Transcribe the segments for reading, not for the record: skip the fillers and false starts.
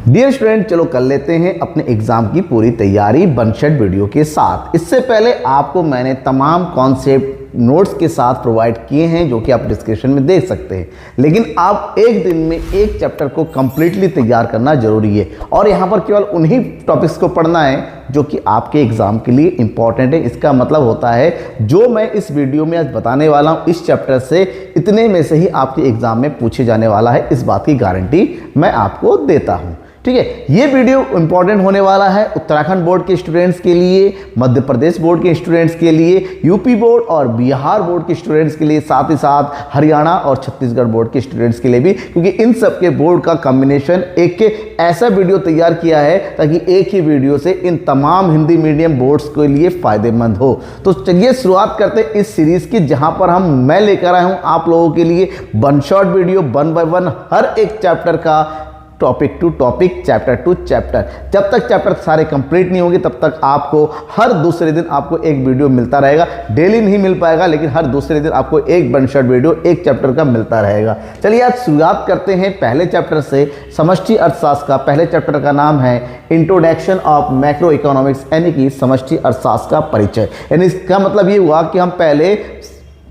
Dear student, चलो कर लेते हैं अपने एग्जाम की पूरी तैयारी बनशट वीडियो के साथ। इससे पहले आपको मैंने तमाम कॉन्सेप्ट नोट्स के साथ प्रोवाइड किए हैं जो कि आप डिस्क्रिप्शन में देख सकते हैं, लेकिन आप एक दिन में एक चैप्टर को कंप्लीटली तैयार करना जरूरी है और यहाँ पर केवल उन्हीं टॉपिक्स को पढ़ना है जो कि आपके एग्जाम के लिए इंपॉर्टेंट है। इसका मतलब होता है जो मैं इस वीडियो में आज बताने वाला हूँ इस चैप्टर से इतने में से ही आपके एग्जाम में पूछे जाने वाला है, इस बात की गारंटी मैं आपको देता हूँ। ठीक है, ये वीडियो इंपॉर्टेंट होने वाला है उत्तराखंड बोर्ड के स्टूडेंट्स के लिए, मध्य प्रदेश बोर्ड के स्टूडेंट्स के लिए, यूपी बोर्ड और बिहार बोर्ड के स्टूडेंट्स के लिए, साथ ही साथ हरियाणा और छत्तीसगढ़ बोर्ड के स्टूडेंट्स के लिए भी, क्योंकि इन सब के बोर्ड का कॉम्बिनेशन एक ऐसा वीडियो तैयार किया है ताकि एक ही वीडियो से इन तमाम हिंदी मीडियम बोर्ड्स के लिए फायदेमंद हो। तो चलिए शुरुआत करते हैं इस सीरीज की, जहां पर मैं लेकर आया हूं आप लोगों के लिए वन शॉट वीडियो, 1 बाय 1 हर एक चैप्टर का, topic to topic, chapter to chapter. जब तक चैप्टर सारे कंप्लीट नहीं होंगे तब तक आपको हर दूसरे दिन आपको एक वीडियो मिलता रहेगा। डेली नहीं मिल पाएगा, लेकिन हर दूसरे दिन आपको एक वन शॉट वीडियो एक चैप्टर का मिलता रहेगा। चलिए आज शुरुआत करते हैं पहले चैप्टर से, समष्टि अर्थशास्त्र का। पहले चैप्टर का नाम है इंट्रोडक्शन ऑफ मैक्रो इकोनॉमिक्स, यानी कि समष्टि अर्थशास्त्र का परिचय। यानी इसका मतलब ये हुआ कि हम पहले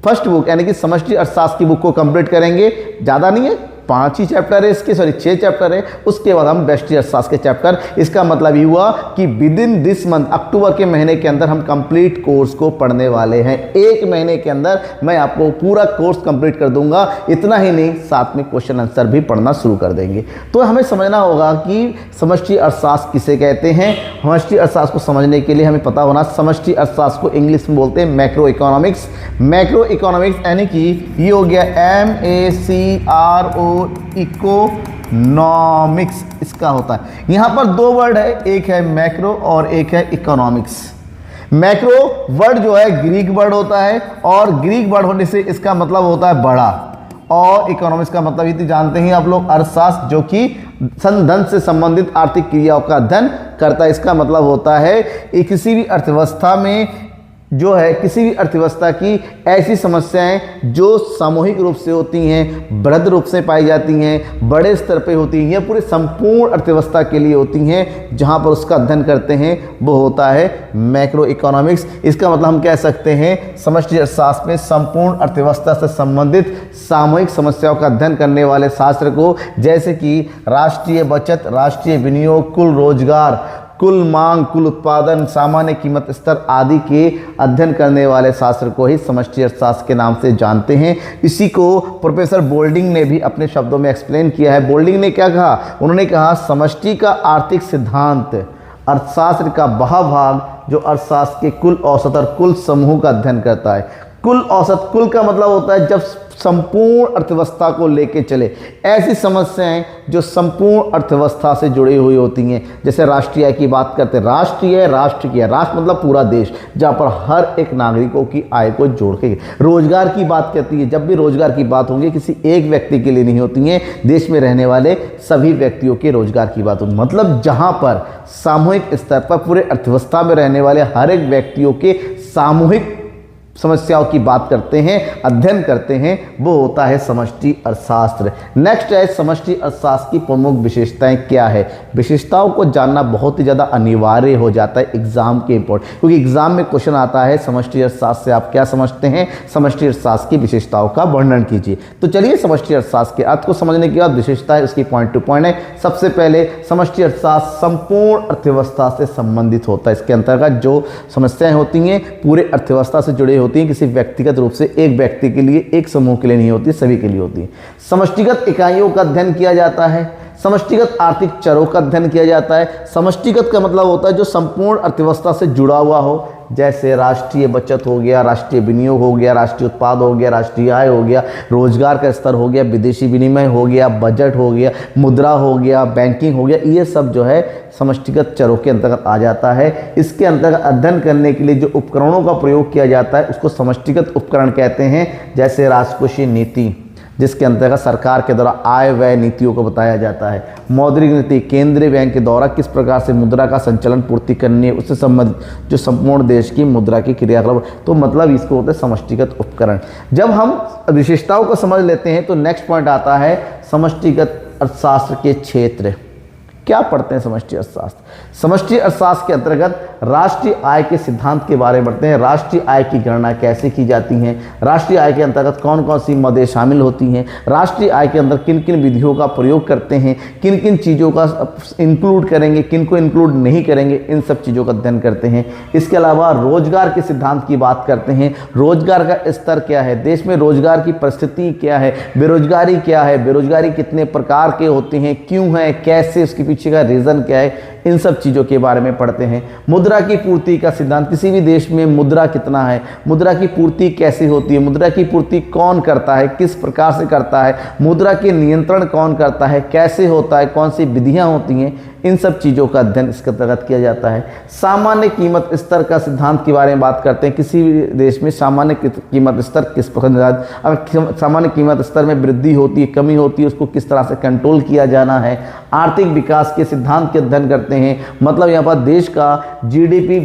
फर्स्ट बुक यानी कि समष्टि अर्थशास्त्र की बुक को कंप्लीट करेंगे। ज़्यादा नहीं है, 5 ही चैप्टर है इसके, 6 चैप्टर है। उसके बाद हम व्यष्टि अर्थशास्त्र के चैप्टर, इसका मतलब ये हुआ कि विद इन दिस मंथ, अक्टूबर के महीने के अंदर हम कंप्लीट कोर्स को पढ़ने वाले हैं। 1 महीने के अंदर मैं आपको पूरा कोर्स कंप्लीट कर दूंगा। इतना ही नहीं, साथ में क्वेश्चन आंसर भी पढ़ना शुरू कर देंगे। तो हमें समझना होगा कि समष्टि अर्थशास्त्र किसे कहते हैं। समष्टि अर्थशास्त्र को समझने के लिए हमें पता होना, समष्टि अर्थशास्त्र को इंग्लिश में बोलते हैं मैक्रो इकोनॉमिक्स। मैक्रो इकोनॉमिक्स यानी कि ये हो गया MACRO इकोनॉमिक्स, इसका होता है। यहां पर 2 वर्ड है, एक है मैक्रो और एक है इकोनॉमिक्स। मैक्रो वर्ड जो है ग्रीक वर्ड होता है और ग्रीक वर्ड होने से इसका मतलब होता है बड़ा, और इकोनॉमिक्स का मतलब ये जानते हैं आप लोग, अर्थशास्त्र, जो कि धन से संबंधित आर्थिक क्रियाओं का अध्ययन करता है। इसका मतलब होता है किसी भी अर्थव्यवस्था में जो है, किसी भी अर्थव्यवस्था की ऐसी समस्याएं जो सामूहिक रूप से होती हैं, बृहद रूप से पाई जाती हैं, बड़े स्तर पे होती हैं, या पूरे संपूर्ण अर्थव्यवस्था के लिए होती हैं, जहां पर उसका अध्ययन करते हैं, वो होता है मैक्रो इकोनॉमिक्स। इसका मतलब हम कह सकते हैं समष्टि अर्थशास्त्र में संपूर्ण अर्थव्यवस्था से संबंधित सामूहिक समस्याओं का अध्ययन करने वाले शास्त्र को, जैसे कि राष्ट्रीय बचत, राष्ट्रीय विनियोग, कुल रोजगार, कुल मांग, कुल उत्पादन, सामान्य कीमत स्तर आदि के अध्ययन करने वाले शास्त्र को ही समष्टि अर्थशास्त्र के नाम से जानते हैं। इसी को प्रोफेसर बोल्डिंग ने भी अपने शब्दों में एक्सप्लेन किया है। बोल्डिंग ने क्या कहा, उन्होंने कहा समष्टि का आर्थिक सिद्धांत अर्थशास्त्र का वह भाग जो अर्थशास्त्र के कुल औसत और कुल समूह का अध्ययन करता है। कुल औसत, कुल का मतलब होता है जब संपूर्ण अर्थव्यवस्था को लेके चले, ऐसी समस्याएं जो संपूर्ण अर्थव्यवस्था से जुड़ी हुई होती हैं। जैसे राष्ट्रीय की बात करते हैं, राष्ट्रीय, राष्ट्र की, राष्ट्र मतलब पूरा देश, जहाँ पर हर एक नागरिकों की आय को जोड़ के। रोजगार की बात करती है, जब भी रोजगार की बात होगी किसी एक व्यक्ति के लिए नहीं होती है, देश में रहने वाले सभी व्यक्तियों के रोजगार की बात होगी। मतलब जहाँ पर सामूहिक स्तर पर पूरे अर्थव्यवस्था में रहने वाले हर एक व्यक्तियों के सामूहिक समस्याओं की बात करते हैं, अध्ययन करते हैं, वो होता है समष्टि अर्थशास्त्र। नेक्स्ट है समष्टि अर्थशास्त्र की प्रमुख विशेषताएं क्या है। विशेषताओं को जानना बहुत ही ज़्यादा अनिवार्य हो जाता है एग्जाम के इम्पोर्टेंट, क्योंकि एग्जाम में क्वेश्चन आता है समष्टि अर्थशास्त्र से आप क्या समझते हैं, समष्टि अर्थशास्त्र की विशेषताओं का वर्णन कीजिए। तो चलिए समष्टि अर्थशास्त्र के अर्थ को समझने के बाद विशेषता उसकी पॉइंट टू पॉइंट है। सबसे पहले समष्टि अर्थशास्त्र संपूर्ण अर्थव्यवस्था से संबंधित होता है। इसके अंतर्गत जो समस्याएं होती हैं पूरे अर्थव्यवस्था से जुड़े होती हैं, किसी व्यक्तिगत रूप से एक व्यक्ति के लिए, एक समूह के लिए नहीं होती, सभी के लिए होती है। समष्टिगत इकाइयों का अध्ययन किया जाता है, समष्टिगत आर्थिक चरों का अध्ययन किया जाता है। समष्टिगत का मतलब होता है जो संपूर्ण अर्थव्यवस्था से जुड़ा हुआ हो, जैसे राष्ट्रीय बचत हो गया, राष्ट्रीय विनियोग हो गया, राष्ट्रीय उत्पाद हो गया, राष्ट्रीय आय हो गया, रोजगार का स्तर हो गया, विदेशी विनिमय हो गया, बजट हो गया, मुद्रा हो गया, बैंकिंग हो गया, ये सब जो है समष्टिगत चरों के अंतर्गत आ जाता है। इसके अंतर्गत अध्ययन करने के लिए जो उपकरणों का प्रयोग किया जाता है उसको समष्टिगत उपकरण कहते हैं। जैसे राजकोषीय नीति, जिसके अंतर्गत सरकार के द्वारा आय व्यय नीतियों को बताया जाता है। मौद्रिक नीति, केंद्रीय बैंक के द्वारा किस प्रकार से मुद्रा का संचालन पूर्ति करनी है, उससे संबंधित जो संपूर्ण देश की मुद्रा की क्रियाकलाप, तो मतलब इसको होता है समष्टिगत उपकरण। जब हम विशेषताओं को समझ लेते हैं तो नेक्स्ट पॉइंट आता है समष्टिगत अर्थशास्त्र के क्षेत्र। क्या पढ़ते हैं समष्टि अर्थशास्त्र? समष्टि अर्थशास्त्र के अंतर्गत राष्ट्रीय आय के सिद्धांत के बारे में पढ़ते हैं। राष्ट्रीय आय की गणना कैसे की जाती है, राष्ट्रीय आय के अंतर्गत कौन कौन सी मदें शामिल होती हैं, राष्ट्रीय आय के अंदर किन किन विधियों का प्रयोग करते हैं, किन किन चीज़ों का इंक्लूड करेंगे, किन को इंक्लूड नहीं करेंगे, इन सब चीज़ों का अध्ययन करते हैं। इसके अलावा रोजगार के सिद्धांत की बात करते हैं। रोजगार का स्तर क्या है, देश में रोजगार की परिस्थिति क्या है, बेरोजगारी क्या है, बेरोजगारी कितने प्रकार के होते हैं, क्यों है, कैसे, उसके पीछे का रीज़न क्या है, इन सब चीज़ों के बारे में पढ़ते हैं। मुद्रा की पूर्ति का सिद्धांत, किसी भी देश में मुद्रा कितना है, मुद्रा की पूर्ति कैसे होती है, मुद्रा की पूर्ति कौन करता है, किस प्रकार से करता है, मुद्रा के नियंत्रण कौन करता है, कैसे होता है, कौन सी विधियाँ होती हैं, इन सब चीज़ों का अध्ययन इसके अंतर्गत किया जाता है। सामान्य कीमत स्तर का सिद्धांत के बारे में बात करते हैं। किसी भी देश में सामान्य कीमत स्तर किस प्रकार, अगर सामान्य कीमत स्तर में वृद्धि होती है, कमी होती है, उसको किस तरह से कंट्रोल किया जाना है। आर्थिक विकास के सिद्धांत के अध्ययन करते हैं, मतलब यहाँ पर देश का जीडीपी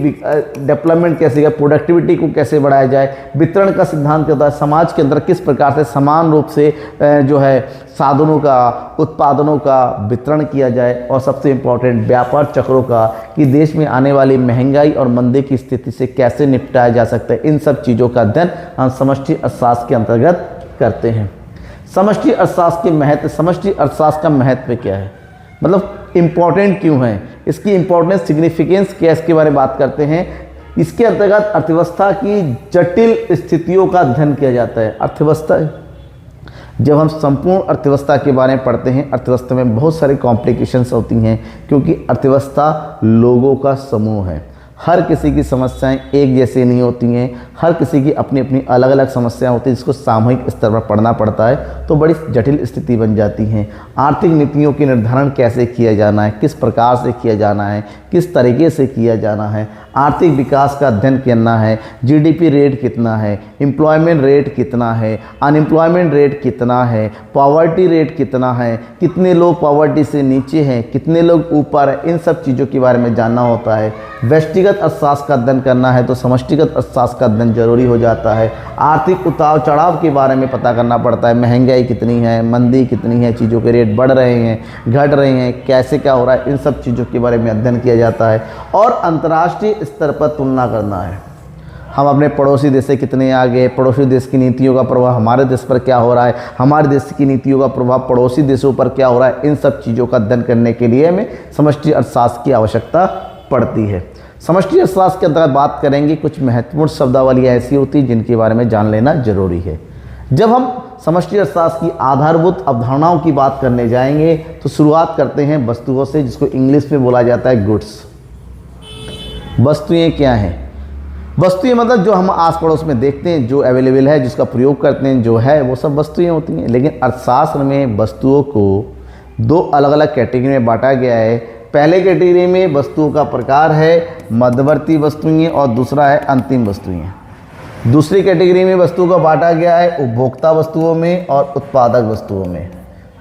डेवलपमेंट कैसे, प्रोडक्टिविटी को कैसे बढ़ाया जाए। वितरण का सिद्धांत कहता है समाज के अंदर किस प्रकार से समान रूप से जो है साधनों का, उत्पादनों का वितरण किया जाए। और सबसे इम्पोर्टेंट व्यापार चक्रों का, कि देश में आने वाली महंगाई और मंदी की स्थिति से कैसे निपटाया जा सकता है। इन सब चीज़ों का अध्ययन हम समष्टि अर्थशास्त्र के अंतर्गत करते हैं। समष्टि अर्थशास्त्र के महत्व, समष्टि अर्थशास्त्र का महत्व क्या है, मतलब इम्पोर्टेंट क्यों है, इसकी इम्पोर्टेंस, सिग्निफिकेंस क्या, इसके बारे में बात करते हैं। इसके अंतर्गत अर्थव्यवस्था की जटिल स्थितियों का अध्ययन किया जाता है। अर्थव्यवस्था, जब हम संपूर्ण अर्थव्यवस्था के बारे में पढ़ते हैं, अर्थव्यवस्था में बहुत सारी कॉम्प्लिकेशंस होती हैं, क्योंकि अर्थव्यवस्था लोगों का समूह है। हर किसी की समस्याएं एक जैसी नहीं होती हैं, हर किसी की अपनी अपनी अलग अलग समस्याएं होती हैं, जिसको सामूहिक स्तर पर पढ़ना पड़ता है, तो बड़ी जटिल स्थिति बन जाती हैं। आर्थिक नीतियों के निर्धारण कैसे किया जाना है, किस प्रकार से किया जाना है, किस तरीके से किया जाना है। आर्थिक विकास का अध्ययन करना है, जीडीपी रेट कितना है, एम्प्लॉयमेंट रेट कितना है, अनएम्प्लॉयमेंट रेट कितना है, पॉवर्टी रेट कितना है, कितने लोग पॉवर्टी से नीचे हैं, कितने लोग ऊपर हैं, इन सब चीज़ों के बारे में जानना होता है। व्यष्टिगत अर्थशास्त्र का अध्ययन करना है तो समष्टिगत अर्थशास्त्र का अध्ययन जरूरी हो जाता है। आर्थिक उतार चढ़ाव के बारे में पता करना पड़ता है, महंगाई कितनी है, मंदी कितनी है, चीज़ों के रेट बढ़ रहे हैं, घट रहे हैं, कैसे क्या हो रहा है, इन सब चीज़ों के बारे में अध्ययन किया जाता है। और अंतर्राष्ट्रीय स्तर पर तुलना करना है, हम अपने पड़ोसी देश से कितने आगे, पड़ोसी देश की नीतियों का प्रभाव हमारे देश पर क्या हो रहा है, हमारे देश की नीतियों का प्रभाव पड़ोसी देशों पर क्या हो रहा है, इन सब चीज़ों का अध्ययन करने के लिए हमें समष्टि अर्थशास्त्र की आवश्यकता पड़ती है। समष्टि अर्थशास्त्र के अंतर्गत बात करेंगे, कुछ महत्वपूर्ण शब्दावलियाँ ऐसी होती हैं जिनके बारे में जान लेना जरूरी है। जब हम समष्टि अर्थशास्त्र की आधारभूत अवधारणाओं की बात करने जाएंगे तो शुरुआत करते हैं वस्तुओं से, जिसको इंग्लिश में बोला जाता है गुड्स। वस्तुएं क्या हैं? वस्तुएं मतलब जो हम आस पड़ोस में देखते हैं, जो अवेलेबल है, जिसका प्रयोग करते हैं, जो है, वो सब वस्तुएं होती हैं। लेकिन अर्थशास्त्र में वस्तुओं को दो अलग अलग कैटेगरी में बांटा गया है। पहले कैटेगरी में वस्तुओं का प्रकार है मध्यवर्ती वस्तुएं और दूसरा है अंतिम वस्तुएं। दूसरी कैटेगरी में वस्तुओं का बांटा गया है उपभोक्ता वस्तुओं में और उत्पादक वस्तुओं में।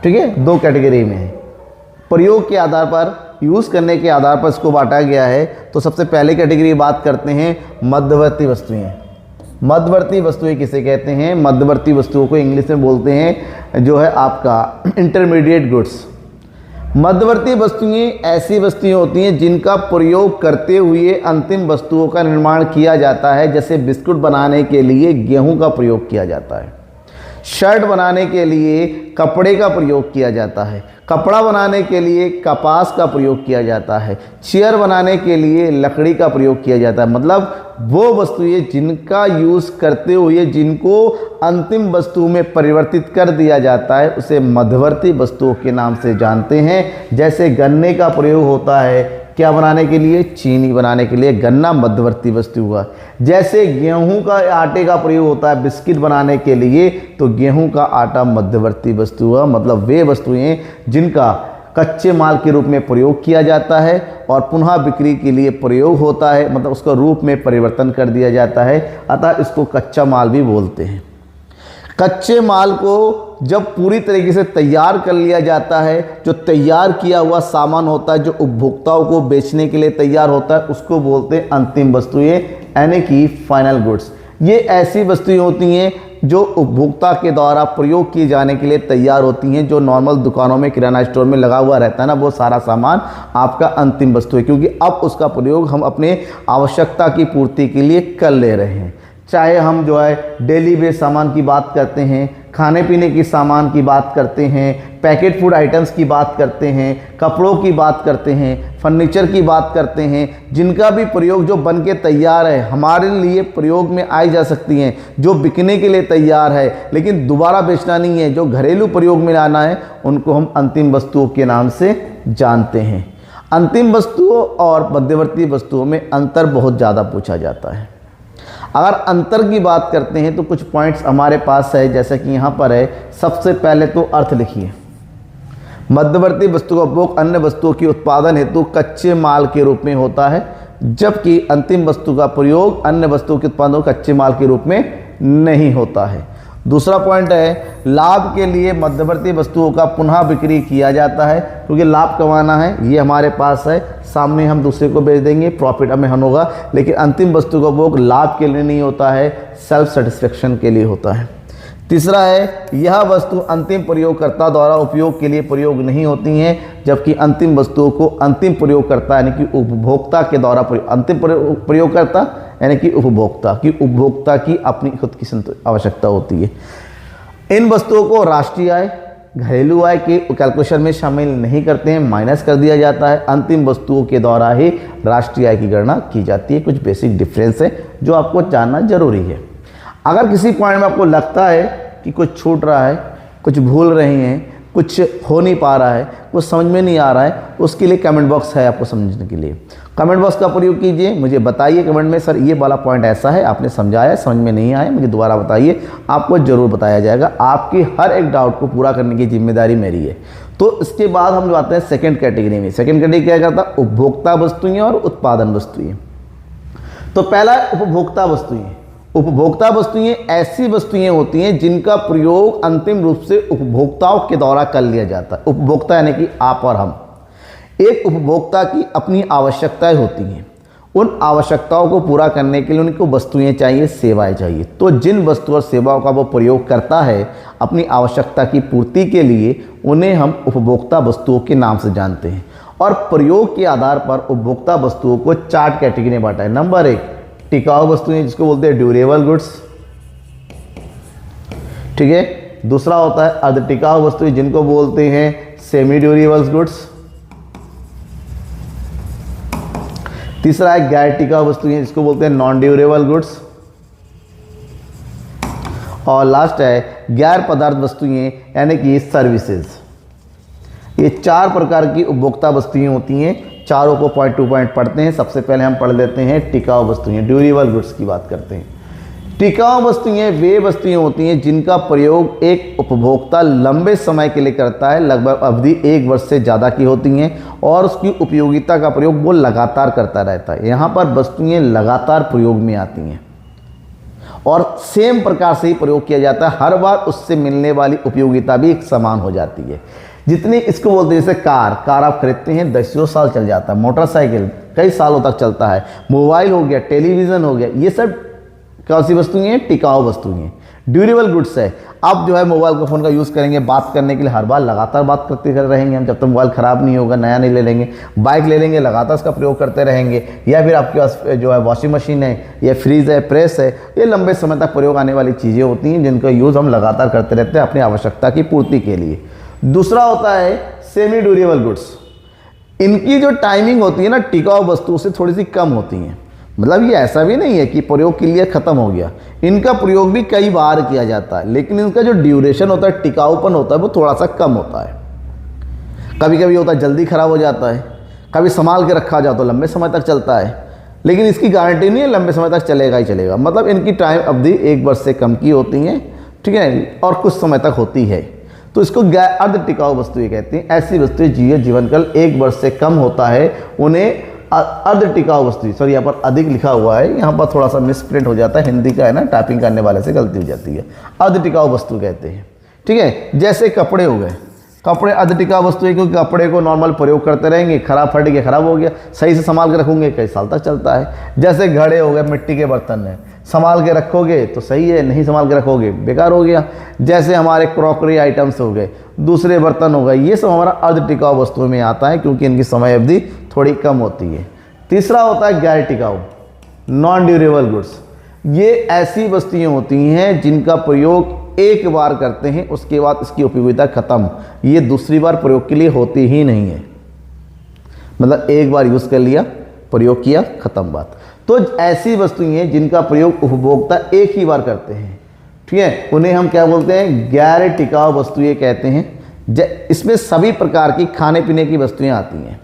ठीक है, दो कैटेगरी में है। प्रयोग के आधार पर, यूज़ करने के आधार पर इसको बांटा गया है। तो सबसे पहले कैटेगरी की बात करते हैं मध्यवर्ती वस्तुएं। मध्यवर्ती वस्तुएं किसे कहते हैं? मध्यवर्ती वस्तुओं को इंग्लिश में बोलते हैं जो है आपका इंटरमीडिएट गुड्स। मध्यवर्ती वस्तुएं ऐसी वस्तुएं होती हैं जिनका प्रयोग करते हुए अंतिम वस्तुओं का निर्माण किया जाता है। जैसे बिस्कुट बनाने के लिए गेहूं का प्रयोग किया जाता है, शर्ट बनाने के लिए कपड़े का प्रयोग किया जाता है, कपड़ा बनाने के लिए कपास का प्रयोग किया जाता है, चेयर बनाने के लिए लकड़ी का प्रयोग किया जाता है। मतलब वो वस्तुएं जिनका यूज़ करते हुए जिनको अंतिम वस्तु में परिवर्तित कर दिया जाता है उसे मध्यवर्ती वस्तुओं के नाम से जानते हैं। जैसे गन्ने का प्रयोग होता है क्या बनाने के लिए? चीनी बनाने के लिए, गन्ना मध्यवर्ती वस्तु हुआ। जैसे गेहूं का आटे का प्रयोग होता है बिस्किट बनाने के लिए, तो गेहूं का आटा मध्यवर्ती वस्तु हुआ। मतलब वे वस्तुएं जिनका कच्चे माल के रूप में प्रयोग किया जाता है और पुनः बिक्री के लिए प्रयोग होता है, मतलब उसका रूप में परिवर्तन कर दिया जाता है, अतः इसको कच्चा माल भी बोलते हैं। कच्चे माल को जब पूरी तरीके से तैयार कर लिया जाता है, जो तैयार किया हुआ सामान होता है, जो उपभोक्ताओं को बेचने के लिए तैयार होता है, उसको बोलते हैं अंतिम वस्तुएं, यानी कि फाइनल गुड्स। ये ऐसी वस्तुएं होती हैं जो उपभोक्ता के द्वारा प्रयोग किए जाने के लिए तैयार होती हैं। जो नॉर्मल दुकानों में, किराना स्टोर में लगा हुआ रहता है ना, वो सारा सामान आपका अंतिम वस्तु है, क्योंकि अब उसका प्रयोग हम अपने आवश्यकता की पूर्ति के लिए कर ले रहे हैं। चाहे हम जो है डेली बेस सामान की बात करते हैं, खाने पीने की सामान की बात करते हैं, पैकेट फूड आइटम्स की बात करते हैं, कपड़ों की बात करते हैं, फर्नीचर की बात करते हैं, जिनका भी प्रयोग जो बन के तैयार है, हमारे लिए प्रयोग में आई जा सकती हैं, जो बिकने के लिए तैयार है लेकिन दोबारा बेचना नहीं है, जो घरेलू प्रयोग में लाना है, उनको हम अंतिम वस्तुओं के नाम से जानते हैं। अंतिम वस्तुओं और मध्यवर्ती वस्तुओं में अंतर बहुत ज़्यादा पूछा जाता है। अगर अंतर की बात करते हैं तो कुछ पॉइंट्स हमारे पास है, जैसे कि यहाँ पर है। सबसे पहले तो अर्थ लिखिए। मध्यवर्ती वस्तु का उपभोग अन्य वस्तुओं के उत्पादन हेतु कच्चे माल के रूप में होता है, जबकि अंतिम वस्तु का प्रयोग अन्य वस्तुओं के उत्पादन कच्चे माल के रूप में नहीं होता है। दूसरा पॉइंट है, लाभ के लिए मध्यवर्ती वस्तुओं का पुनः बिक्री किया जाता है, क्योंकि लाभ कमाना है, ये हमारे पास है, सामने हम दूसरे को बेच देंगे, प्रॉफिट हमें होगा। लेकिन अंतिम वस्तु का उपभोग लाभ के लिए नहीं होता है, सेल्फ सेटिस्फेक्शन के लिए होता है। तीसरा है, यह वस्तु अंतिम प्रयोगकर्ता द्वारा उपयोग के लिए प्रयोग नहीं होती हैं, जबकि अंतिम वस्तुओं को अंतिम प्रयोगकर्ता यानी कि उपभोक्ता के द्वारा अंतिम प्रयोगकर्ता यानी कि उपभोक्ता की अपनी खुद की आवश्यकता होती है। इन वस्तुओं को राष्ट्रीय आय, घरेलू आय के कैलकुलेशन में शामिल नहीं करते हैं, माइनस कर दिया जाता है। अंतिम वस्तुओं के द्वारा ही राष्ट्रीय आय की गणना की जाती है। कुछ बेसिक डिफरेंस है जो आपको जानना जरूरी है। अगर किसी पॉइंट में आपको लगता है कि कुछ छूट रहा है, कुछ भूल रहे हैं, कुछ हो नहीं पा रहा है, कुछ समझ में नहीं आ रहा है, उसके लिए कमेंट बॉक्स है आपको समझने के लिए। कमेंट बॉक्स का प्रयोग कीजिए, मुझे बताइए कमेंट में, सर ये वाला पॉइंट ऐसा है, आपने समझाया, समझ में नहीं आया, मुझे दोबारा बताइए, आपको ज़रूर बताया जाएगा। आपकी हर एक डाउट को पूरा करने की जिम्मेदारी मेरी है। तो इसके बाद हम आते हैं सेकेंड कैटेगरी में। सेकेंड कैटेगरी क्या करता है? उपभोक्ता वस्तुएं और उत्पादन वस्तुएं। तो पहला है उपभोक्ता वस्तुएं। उपभोक्ता वस्तुएं ऐसी वस्तुएं होती हैं जिनका प्रयोग अंतिम रूप से उपभोक्ताओं के द्वारा कर लिया जाता है। उपभोक्ता यानी कि आप और हम। एक उपभोक्ता की अपनी आवश्यकताएं होती हैं, उन आवश्यकताओं को पूरा करने के लिए उनको वस्तुएं चाहिए, सेवाएं चाहिए। तो जिन वस्तु और सेवाओं का वो प्रयोग करता है अपनी आवश्यकता की पूर्ति के लिए, उन्हें हम उपभोक्ता वस्तुओं के नाम से जानते हैं। और प्रयोग के आधार पर उपभोक्ता वस्तुओं को 4 कैटेगरी में बांटा है। नंबर 1, टिकाऊ वस्तुएं, जिसको बोलते हैं ड्यूरेबल गुड्स, ठीक है। दूसरा होता है अर्ध टिकाऊ वस्तुएं, जिनको बोलते हैं सेमी ड्यूरेबल गुड्स। तीसरा है गैर टिकाऊ वस्तुएं, जिसको बोलते हैं नॉन ड्यूरेबल गुड्स। और लास्ट है गैर पदार्थ वस्तुएं यानी कि सर्विसेज। ये 4 प्रकार की उपभोक्ता वस्तुएं होती हैं। चारों को पॉइंट टू पॉइंट पढ़ते हैं। सबसे पहले हम पढ़ लेते हैं टिकाऊ वस्तुएं, ड्यूरेबल गुड्स की बात करते हैं। टिकाऊ वस्तुएं वे वस्तुएं होती हैं जिनका प्रयोग एक उपभोक्ता लंबे समय के लिए करता है, लगभग अवधि 1 वर्ष से ज़्यादा की होती हैं, और उसकी उपयोगिता का प्रयोग वो लगातार करता रहता है। यहाँ पर वस्तुएं लगातार प्रयोग में आती हैं और सेम प्रकार से ही प्रयोग किया जाता है। हर बार उससे मिलने वाली उपयोगिता भी एक समान हो जाती है। जितनी इसको बोलते हैं, जैसे कार आप खरीदते हैं 10 साल चल जाता है, मोटरसाइकिल कई सालों तक चलता है, मोबाइल हो गया, टेलीविज़न हो गया, ये सब कौन सी वस्तुएं हैं? टिकाऊ वस्तुएं हैं, ड्यूरेबल गुड्स है। आप जो है मोबाइल का फ़ोन का यूज़ करेंगे बात करने के लिए, हर बार लगातार बात करते रहेंगे हम, जब तक मोबाइल ख़राब नहीं होगा, नया नहीं ले लेंगे। बाइक ले लेंगे, लगातार इसका प्रयोग करते रहेंगे। या फिर आपके पास जो है वॉशिंग मशीन है, या फ्रिज है, प्रेस है, ये लंबे समय तक प्रयोग आने वाली चीज़ें होती हैं जिनका यूज़ हम लगातार करते रहते हैं अपनी आवश्यकता की पूर्ति के लिए। दूसरा होता है सेमी ड्यूरेबल गुड्स। इनकी जो टाइमिंग होती है ना, टिकाऊ वस्तुओं से थोड़ी सी कम होती हैं। मतलब ये ऐसा भी नहीं है कि प्रयोग के लिए ख़त्म हो गया, इनका प्रयोग भी कई बार किया जाता है, लेकिन इनका जो ड्यूरेशन होता है, टिकाऊपन होता है, वो थोड़ा सा कम होता है। कभी कभी होता है जल्दी ख़राब हो जाता है, कभी संभाल के रखा जाए तो लंबे समय तक चलता है, लेकिन इसकी गारंटी नहीं है लंबे समय तक चलेगा ही चलेगा। मतलब इनकी टाइम अवधि 1 वर्ष से कम की होती हैं, ठीक है, और कुछ समय तक होती है। तो इसको अर्ध टिकाऊ वस्तुएं कहते हैं। ऐसी वस्तुएं जीवनकाल 1 वर्ष से कम होता है, उन्हें अर्ध टिकाऊ वस्तु, सॉरी यहाँ पर अधिक लिखा हुआ है, यहाँ पर थोड़ा सा मिसप्रिंट हो जाता है, हिंदी का है ना, टाइपिंग करने वाले से गलती हो जाती है। अर्ध टिकाऊ वस्तु कहते हैं, ठीक है। जैसे कपड़े हो गए, कपड़े अर्ध टिकाऊ वस्तु है क्योंकि कपड़े को नॉर्मल प्रयोग करते रहेंगे, खराब फट गया खराब हो गया, सही से संभाल के रखोगे कई साल तक चलता है। जैसे घड़े हो गए, मिट्टी के बर्तन है, संभाल के रखोगे तो सही है, नहीं संभाल के रखोगे बेकार हो गया। जैसे हमारे क्रॉकरी आइटम्स हो गए, दूसरे बर्तन हो गए, ये सब हमारा अर्ध टिकाऊ वस्तुओं में आता है क्योंकि इनकी समय अवधि थोड़ी कम होती है। तीसरा होता है गैर टिकाऊ, नॉन ड्यूरेबल गुड्स। ये ऐसी वस्तुएं होती हैं जिनका प्रयोग एक बार करते हैं, उसके बाद इसकी उपयोगिता खत्म, ये दूसरी बार प्रयोग के लिए होती ही नहीं है। मतलब एक बार यूज़ कर लिया, प्रयोग किया, खत्म बात। तो ऐसी वस्तुएं हैं जिनका प्रयोग उपभोक्ता एक ही बार करते हैं, ठीक है, उन्हें हम क्या बोलते हैं, गैर टिकाऊ वस्तुएं कहते हैं। इसमें सभी प्रकार की खाने पीने की वस्तुएं आती हैं,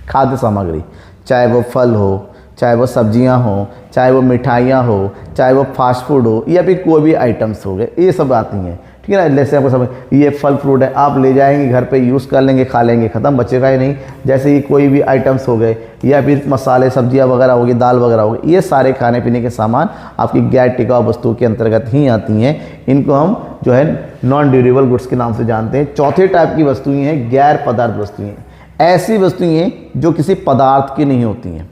खाद्य सामग्री, चाहे वो फल हो, चाहे वो सब्जियां हो, चाहे वो मिठाइयाँ हो, चाहे वो फास्ट फूड हो, या फिर कोई भी आइटम्स हो गए, ये सब आती हैं, ठीक है ना। जैसे आपको समझ, ये फल फ्रूट है, आप ले जाएंगे घर पे, यूज़ कर लेंगे, खा लेंगे, ख़त्म, बचेगा ही नहीं। जैसे ये कोई भी आइटम्स हो गए, या फिर मसाले सब्जियां वगैरह हो गई, दाल वगैरह हो गई, ये सारे खाने पीने के सामान आपकी गैर टिकाऊ वस्तुओं के अंतर्गत ही आती हैं। इनको हम जो है नॉन ड्यूरेबल गुड्स के नाम से जानते हैं। चौथे टाइप की वस्तुएँ हैं गैर पदार्थ वस्तुएँ। ऐसी वस्तुएँ जो किसी पदार्थ की नहीं होती हैं।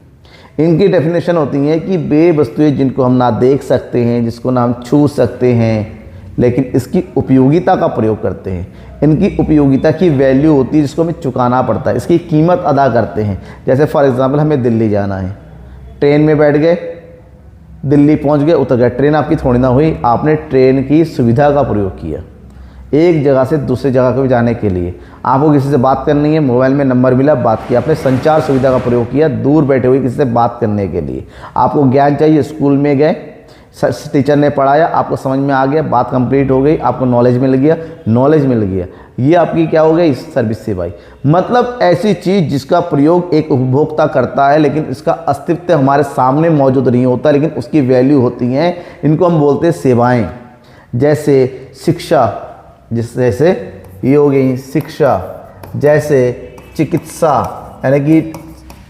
इनकी डेफिनेशन होती है कि वे वस्तुएं जिनको हम ना देख सकते हैं, जिसको ना हम छू सकते हैं, लेकिन इसकी उपयोगिता का प्रयोग करते हैं। इनकी उपयोगिता की वैल्यू होती है जिसको हमें चुकाना पड़ता है, इसकी कीमत अदा करते हैं। जैसे फॉर एग्जांपल हमें दिल्ली जाना है, ट्रेन में बैठ गए, दिल्ली पहुंच गए, उतर गए, ट्रेन आपकी थोड़ी ना हुई, आपने ट्रेन की सुविधा का प्रयोग किया। एक जगह से दूसरी जगह को जाने के लिए आपको किसी से बात करनी है, मोबाइल में नंबर मिला, बात किया, आपने संचार सुविधा का प्रयोग किया, दूर बैठे हुए किसी से बात करने के लिए। आपको ज्ञान चाहिए, स्कूल में गए, टीचर ने पढ़ाया, आपको समझ में आ गया, बात कंप्लीट हो गई, आपको नॉलेज मिल गया, ये आपकी क्या हो गई, सर्विस सेवाई। मतलब ऐसी चीज़ जिसका प्रयोग एक उपभोक्ता करता है लेकिन इसका अस्तित्व हमारे सामने मौजूद नहीं होता, लेकिन उसकी वैल्यू होती है, इनको हम बोलते हैं सेवाएँ। जैसे शिक्षा, जैसे ये हो गई शिक्षा, जैसे चिकित्सा यानी कि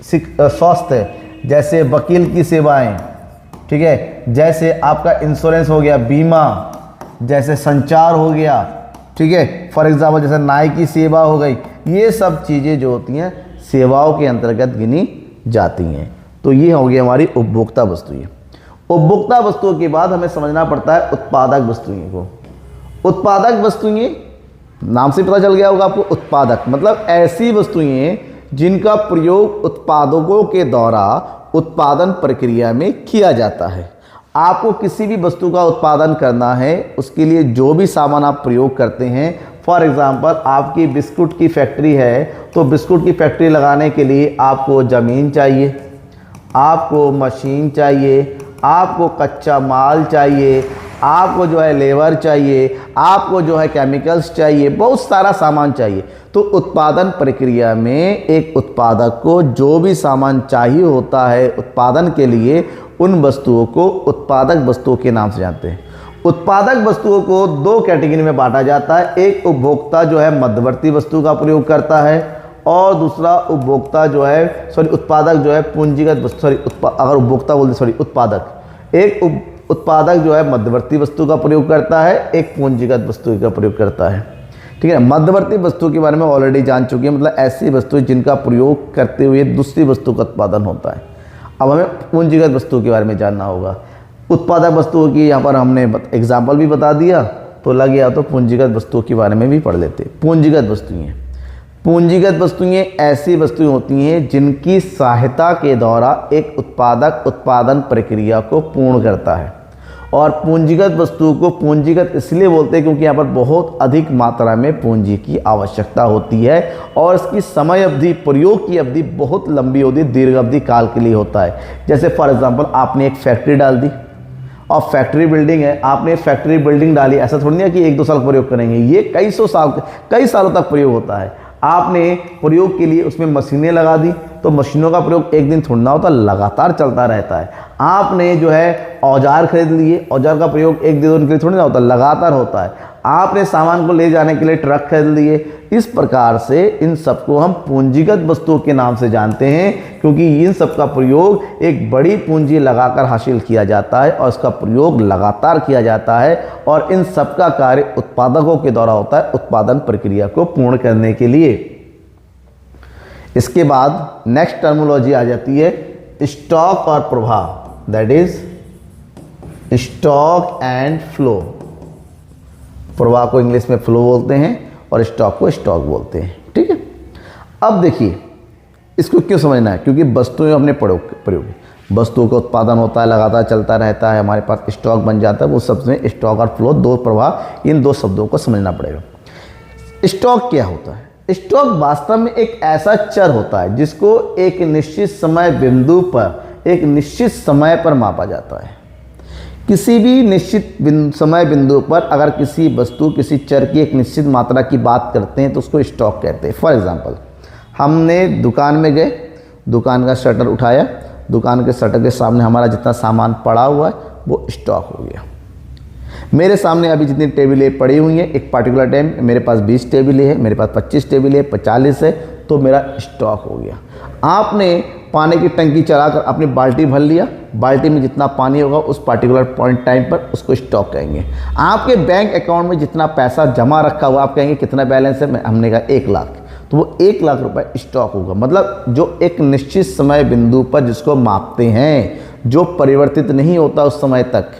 स्वास्थ्य, जैसे वकील की सेवाएं, ठीक है, जैसे आपका इंश्योरेंस हो गया, बीमा, जैसे संचार हो गया, ठीक है, फॉर एग्जाम्पल जैसे नाई की सेवा हो गई। ये सब चीज़ें जो होती हैं सेवाओं के अंतर्गत गिनी जाती हैं। तो ये हो गई हमारी उपभोक्ता वस्तुएं। उपभोक्ता वस्तुओं के बाद हमें समझना पड़ता है उत्पादक वस्तुएं को। उत्पादक वस्तुएं, नाम से पता चल गया होगा आपको, उत्पादक मतलब ऐसी वस्तुएं जिनका प्रयोग उत्पादकों के द्वारा उत्पादन प्रक्रिया में किया जाता है। आपको किसी भी वस्तु का उत्पादन करना है, उसके लिए जो भी सामान आप प्रयोग करते हैं, फॉर एग्जांपल आपकी बिस्कुट की फैक्ट्री है, तो बिस्कुट की फैक्ट्री लगाने के लिए आपको ज़मीन चाहिए, आपको मशीन चाहिए, आपको कच्चा माल चाहिए, आपको जो है लेबर चाहिए, आपको जो है केमिकल्स चाहिए, बहुत सारा सामान चाहिए। तो उत्पादन प्रक्रिया में एक उत्पादक को जो भी सामान चाहिए होता है उत्पादन के लिए, उन वस्तुओं को उत्पादक वस्तुओं के नाम से जानते हैं। उत्पादक वस्तुओं को दो कैटेगरी में बांटा जाता है। एक उपभोक्ता जो है मध्यवर्ती वस्तु का प्रयोग करता है, और दूसरा उपभोक्ता जो है उत्पादक जो है पूंजीगत वस्तु, अगर उपभोक्ता बोलते उत्पादक, एक उत्पादक जो है मध्यवर्ती वस्तु का प्रयोग करता है, एक पूंजीगत वस्तु का प्रयोग करता है, ठीक है। मध्यवर्ती वस्तु के बारे में ऑलरेडी जान चुके हैं, मतलब ऐसी वस्तु जिनका प्रयोग करते हुए दूसरी वस्तु का उत्पादन होता है। अब हमें पूंजीगत वस्तु के बारे में जानना होगा। उत्पादक वस्तुओं की यहाँ पर हमने एग्जाम्पल भी बता दिया, तो लग गया तो पूंजीगत वस्तुओं के बारे में भी पढ़ लेते। पूंजीगत पूंजीगत वस्तुएं ऐसी वस्तुएं होती हैं जिनकी सहायता के द्वारा एक उत्पादक उत्पादन प्रक्रिया को पूर्ण करता है। और पूंजीगत वस्तु को पूंजीगत इसलिए बोलते हैं क्योंकि यहाँ पर बहुत अधिक मात्रा में पूंजी की आवश्यकता होती है, और इसकी समय अवधि, प्रयोग की अवधि बहुत लंबी होती है, दीर्घ अवधि काल के लिए होता है। जैसे फॉर एग्जांपल आपने एक फैक्ट्री डाल दी, और फैक्ट्री बिल्डिंग है, आपने फैक्ट्री बिल्डिंग डाली, ऐसा थोड़ी नहीं है कि 1-2 साल प्रयोग करेंगे, ये कई सालों तक प्रयोग होता है। आपने प्रयोग के लिए उसमें मशीनें लगा दी, तो मशीनों का प्रयोग एक दिन थोड़ा ना होता, लगातार चलता रहता है। आपने जो है औजार खरीद लिए, औजार का प्रयोग 1-2 दिन के लिए थोड़ी ना होता, लगातार होता है। आपने सामान को ले जाने के लिए ट्रक खरीद लिए। इस प्रकार से इन सबको हम पूंजीगत वस्तुओं के नाम से जानते हैं, क्योंकि इन सब का प्रयोग एक बड़ी पूंजी लगाकर हासिल किया जाता है और इसका प्रयोग लगातार किया जाता है, और इन सब का कार्य उत्पादकों के द्वारा होता है उत्पादन प्रक्रिया को पूर्ण करने के लिए। इसके बाद नेक्स्ट टर्मिनोलॉजी आ जाती है स्टॉक और प्रवाह, that is stock and flow. प्रवाह को इंग्लिश में फ्लो बोलते हैं और स्टॉक को स्टॉक बोलते हैं। ठीक है, अब देखिए इसको क्यों समझना है, क्योंकि वस्तुएं हमने प्रयोग वस्तुओं का उत्पादन होता है, लगातार चलता रहता है, हमारे पास स्टॉक बन जाता है। वो सब में स्टॉक और फ्लो, दो प्रवाह, इन दो शब्दों को समझना पड़ेगा। स्टॉक क्या होता है? स्टॉक वास्तव में एक ऐसा चर होता है जिसको एक निश्चित समय बिंदु पर, एक निश्चित समय पर मापा जाता है। किसी भी निश्चित समय बिंदु पर अगर किसी वस्तु, किसी चर की एक निश्चित मात्रा की बात करते हैं तो उसको स्टॉक कहते हैं। फॉर एग्जांपल, हमने दुकान में गए, दुकान का शटर उठाया, दुकान के शटर के सामने हमारा जितना सामान पड़ा हुआ है वो स्टॉक हो गया। मेरे सामने अभी जितनी टेबलें पड़ी हुई हैं, एक पार्टिकुलर टाइम मेरे पास 20 टेबलें हैं, मेरे पास 25 टेबलें हैं, 40 है, तो मेरा स्टॉक हो गया। आपने पानी की टंकी चलाकर अपनी बाल्टी भर लिया, बाल्टी में जितना पानी होगा उस पार्टिकुलर पॉइंट टाइम पर उसको स्टॉक कहेंगे। आपके बैंक अकाउंट में जितना पैसा जमा रखा हुआ, आप कहेंगे कितना बैलेंस है, हमने कहा 1 लाख, तो वो 1 लाख रुपए स्टॉक होगा। मतलब जो एक निश्चित समय बिंदु पर जिसको मापते हैं, जो परिवर्तित नहीं होता उस समय तक,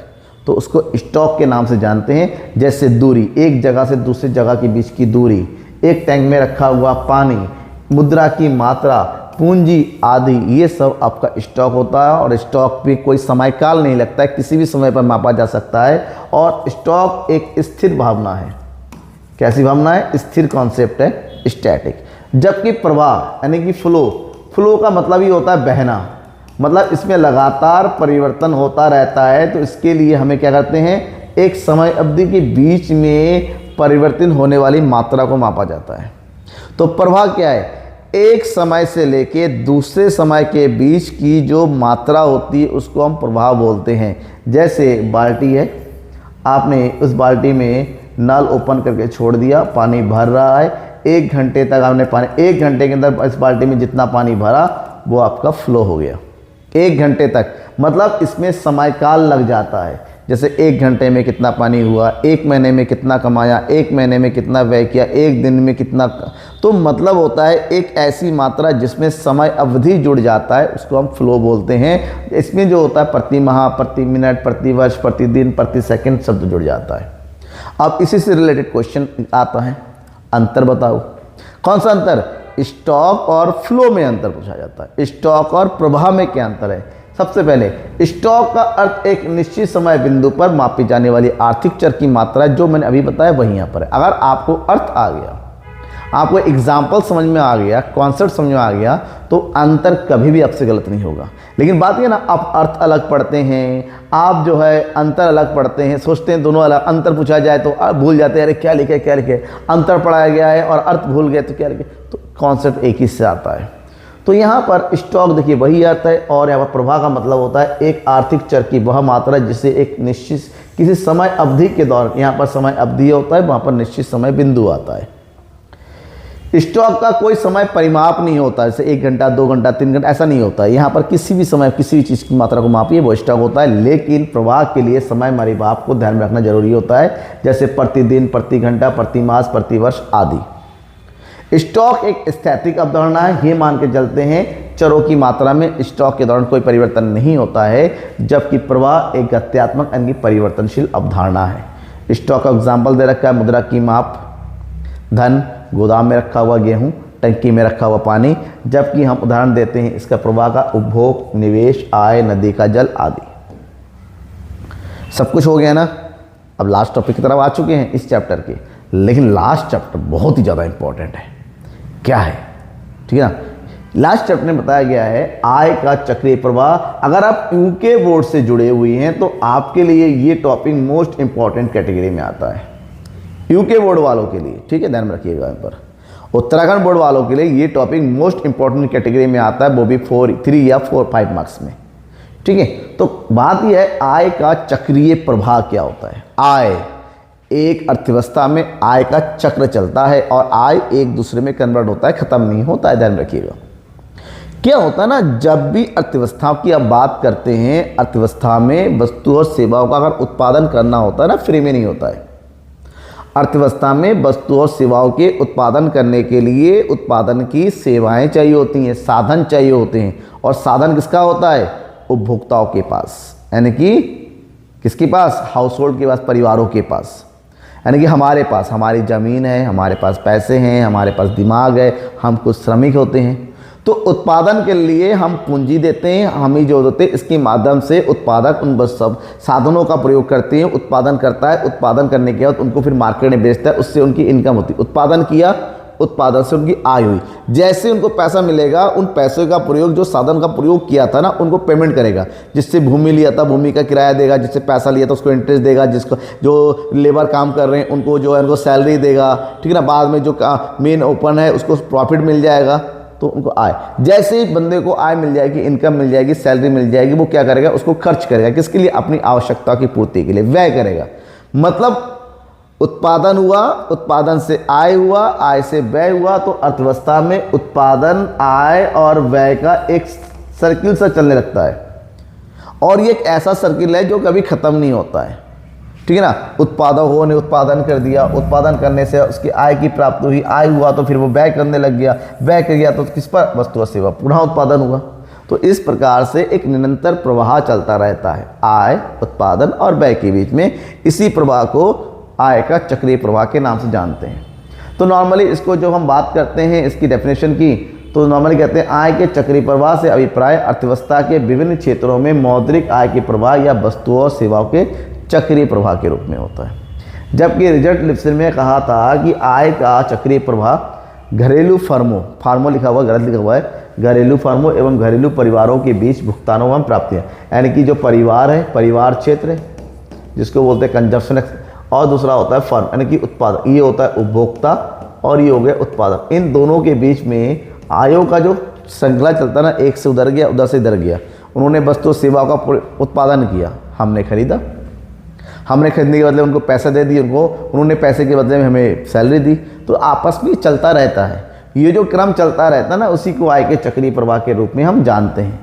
तो उसको स्टॉक के नाम से जानते हैं। जैसे दूरी, एक जगह से दूसरी जगह के बीच की दूरी, एक टैंक में रखा हुआ पानी, मुद्रा की मात्रा, पूंजी आदि, ये सब आपका स्टॉक होता है। और स्टॉक पे कोई समय काल नहीं लगता है, किसी भी समय पर मापा जा सकता है। और स्टॉक एक स्थिर भावना है। कैसी भावना है? स्थिर कॉन्सेप्ट है, स्टैटिक। जबकि प्रवाह यानी कि फ्लो का मतलब ही होता है बहना, मतलब इसमें लगातार परिवर्तन होता रहता है। तो इसके लिए हमें क्या करते हैं, एक समय अवधि के बीच में परिवर्तन होने वाली मात्रा को मापा जाता है। तो प्रवाह क्या है? एक समय से लेके दूसरे समय के बीच की जो मात्रा होती है उसको हम प्रवाह बोलते हैं। जैसे बाल्टी है, आपने उस बाल्टी में नल ओपन करके छोड़ दिया, पानी भर रहा है, 1 घंटे तक आपने पानी, 1 घंटे के अंदर इस बाल्टी में जितना पानी भरा वो आपका फ्लो हो गया। 1 घंटे तक, मतलब इसमें समय काल लग जाता है। जैसे 1 घंटे में कितना पानी हुआ, 1 महीने में कितना कमाया, 1 महीने में कितना व्यय किया, 1 दिन में कितना, तो मतलब होता है एक ऐसी मात्रा जिसमें समय अवधि जुड़ जाता है, उसको हम फ्लो बोलते हैं। इसमें जो होता है प्रति माह, प्रति मिनट, प्रति वर्ष, प्रति दिन, प्रति सेकंड शब्द जुड़ जाता है। अब इसी से रिलेटेड क्वेश्चन आता है, अंतर बताओ। कौन सा अंतर? स्टॉक और फ्लो में अंतर पूछा जाता है। स्टॉक और प्रवाह में क्या अंतर है? सबसे पहले, स्टॉक का अर्थ एक निश्चित समय बिंदु पर मापी जाने वाली आर्थिक चर की मात्रा, जो मैंने अभी बताया वही यहाँ पर है। अगर आपको अर्थ आ गया, आपको एग्जाम्पल समझ में आ गया, कॉन्सेप्ट समझ में आ गया, तो अंतर कभी भी आपसे गलत नहीं होगा। लेकिन बात ये ना, आप अर्थ अलग पढ़ते हैं, आप जो है अंतर अलग पढ़ते हैं, सोचते हैं दोनों अलग, अंतर पूछा जाए तो भूल जाते हैं, अरे क्या लिखे क्या लिखे, अंतर पढ़ाया गया है और अर्थ भूल गए तो क्या लिखे, तो कॉन्सेप्ट एक ही से आता है। तो यहाँ पर स्टॉक देखिए वही आता है, और यहाँ पर प्रवाह का मतलब होता है एक आर्थिक चर की वह मात्रा जिसे एक निश्चित किसी समय अवधि के दौरान, यहाँ पर समय अवधि होता है, वहाँ पर निश्चित समय बिंदु आता है। स्टॉक का कोई समय परिमाप नहीं होता, जैसे 1 घंटा, 2 घंटा, 3 घंटा, ऐसा नहीं होता है। यहाँ पर किसी भी समय किसी भी चीज़ की मात्रा को मापिए वो स्टॉक होता है। लेकिन प्रवाह के लिए समय परिमाप को ध्यान में रखना जरूरी होता है, जैसे प्रतिदिन, प्रति घंटा, प्रति मास, प्रति वर्ष आदि। स्टॉक एक स्थैतिक अवधारणा है, ये मान के चलते हैं चरों की मात्रा में स्टॉक के दौरान कोई परिवर्तन नहीं होता है, जबकि प्रवाह एक गत्यात्मक यानी परिवर्तनशील अवधारणा है। स्टॉक का एग्जाम्पल दे रखा है, मुद्रा की माप, धन, गोदाम में रखा हुआ गेहूं, टंकी में रखा हुआ पानी। जबकि हम उदाहरण देते हैं इसका प्रवाह का उपभोग, निवेश, आय, नदी का जल आदि। सब कुछ हो गया ना। अब लास्ट टॉपिक की तरफ आ चुके हैं इस चैप्टर के, लेकिन लास्ट चैप्टर बहुत ही ज़्यादा इंपॉर्टेंट है। क्या है? ठीक है ना, लास्ट चैप्टर में बताया गया है आय का चक्रीय प्रवाह। अगर आप यूके बोर्ड से जुड़े हुए हैं तो आपके लिए ये टॉपिक मोस्ट इंपॉर्टेंट कैटेगरी में आता है, यूके बोर्ड वालों के लिए। ठीक है, ध्यान में रखिएगा। यहाँ पर उत्तराखंड बोर्ड वालों के लिए ये टॉपिक मोस्ट इंपॉर्टेंट कैटेगरी में आता है, वो भी 3 या 4-5 मार्क्स में। ठीक है, तो बात यह है आय का चक्रीय प्रवाह क्या होता है। आय एक अर्थव्यवस्था में आय का चक्र चलता है और आय एक दूसरे में कन्वर्ट होता है, खत्म नहीं होता है, ध्यान रखिएगा। क्या होता है ना, जब भी अर्थव्यवस्था की आप बात करते हैं, अर्थव्यवस्था में वस्तु और सेवाओं का अगर उत्पादन करना होता है ना, फ्री में नहीं होता है। अर्थव्यवस्था में वस्तु और सेवाओं के उत्पादन करने के लिए उत्पादन की सेवाएं चाहिए होती हैं, साधन चाहिए होते हैं, और साधन किसका होता है? उपभोक्ताओं के पास, यानी कि किसके पास? हाउस होल्ड के पास, परिवारों के पास, यानी कि हमारे पास हमारी ज़मीन है, हमारे पास पैसे हैं, हमारे पास दिमाग है, हम कुछ श्रमिक होते हैं। तो उत्पादन के लिए हम पूंजी देते हैं, हम ही जो देते हैं, इसके माध्यम से उत्पादक उन सब साधनों का प्रयोग करते हैं, उत्पादन करता है, उत्पादन करने के बाद उनको फिर मार्केट में बेचता है, उससे उनकी इनकम होती है। उत्पादन किया, उत्पादन से उनकी आय हुई, जैसे उनको पैसा मिलेगा उन पैसों का प्रयोग, जो साधन का प्रयोग किया था ना, उनको पेमेंट करेगा। जिससे भूमि लिया था भूमि का किराया देगा, जिससे पैसा लिया था उसको इंटरेस्ट देगा, जिसको जो लेबर काम कर रहे हैं उनको जो है उनको सैलरी देगा, ठीक है ना। बाद में जो मेन ओपन है उसको प्रॉफिट मिल जाएगा, तो उनको आय। जैसे ही बंदे को आय मिल जाएगी, इनकम मिल जाएगी, सैलरी मिल जाएगी, वो क्या करेगा? उसको खर्च करेगा, किसके लिए? अपनी आवश्यकता की पूर्ति के लिए व्यय करेगा। मतलब उत्पादन हुआ, उत्पादन से आय हुआ, आय से व्यय हुआ, तो अर्थव्यवस्था में उत्पादन, आय और व्यय का एक सर्किल सा चलने लगता है। और ये एक ऐसा सर्किल है जो कभी खत्म नहीं होता है, ठीक है ना। उत्पादकों ने उत्पादन कर दिया, उत्पादन करने से उसकी आय की प्राप्ति हुई, आय हुआ तो फिर वो व्यय करने लग गया, व्यय कर गया तो किस पर? वस्तु और सेवा, पुनः उत्पादन हुआ। तो इस प्रकार से एक निरंतर प्रवाह चलता रहता है आय, उत्पादन और व्यय के बीच में। इसी प्रवाह को आय का चक्रीय प्रवाह के नाम से जानते हैं। तो नॉर्मली इसको जो हम बात करते हैं इसकी डेफिनेशन की, तो नॉर्मली कहते हैं आय के चक्रीय प्रवाह से अभिप्राय अर्थव्यवस्था के विभिन्न क्षेत्रों में मौद्रिक आय के प्रवाह या वस्तुओं और सेवाओं के चक्रीय प्रवाह के रूप में होता है। जबकि रिचर्ड लिप्सन में कहा था कि आय का चक्रीय प्रवाह घरेलू फर्मों, फार्मो लिखा हुआ, गलत लिखा हुआ है, घरेलू फर्मों एवं घरेलू परिवारों के बीच भुगतानों एवं प्राप्तियाँ, यानी कि जो परिवार है, परिवार क्षेत्र है जिसको बोलते हैं कंजप्शन, और दूसरा होता है फर्म, यानी कि उत्पादक। ये होता है उपभोक्ता और ये हो गया उत्पादक। इन दोनों के बीच में आयों का जो श्रृंखला चलता है ना, एक से उधर गया, उधर से इधर गया। उन्होंने वस्तु सेवाओं का उत्पादन किया, हमने खरीदा, हमने खरीदने के बदले उनको पैसे दे दिए, उन्होंने पैसे के बदले में हमें सैलरी दी। तो आपस में चलता रहता है, ये जो क्रम चलता रहता है ना, उसी को आय के चक्रीय प्रवाह के रूप में हम जानते हैं।